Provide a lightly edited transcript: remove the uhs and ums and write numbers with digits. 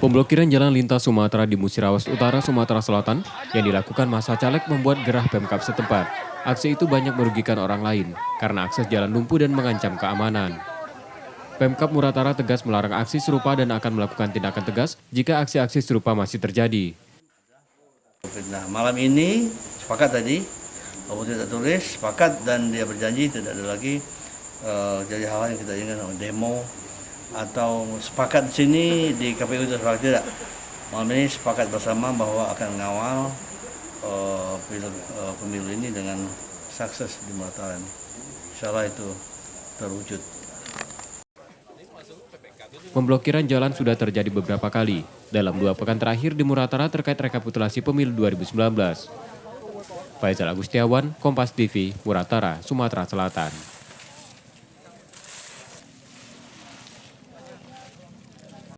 Pemblokiran jalan lintas Sumatera di Musirawas Utara, Sumatera Selatan yang dilakukan massa caleg membuat gerah Pemkab setempat. Aksi itu banyak merugikan orang lain karena akses jalan lumpuh dan mengancam keamanan. Pemkab Muratara tegas melarang aksi serupa dan akan melakukan tindakan tegas jika aksi-aksi serupa masih terjadi. Nah, malam ini sepakat tadi, walaupun tidak tulis, sepakat dan dia berjanji tidak ada lagi jadi hal-hal yang kita inginkan, demo atau sepakat di sini di KPU itu sepakat tidak. Malam ini sepakat bersama bahwa akan mengawal pemilu ini dengan sukses di Muratara ini. Insya Allah itu terwujud. Pemblokiran jalan sudah terjadi beberapa kali dalam 2 pekan terakhir di Muratara terkait rekapitulasi pemilu 2019. Faisal Agustiawan, Kompas TV, Muratara, Sumatera Selatan.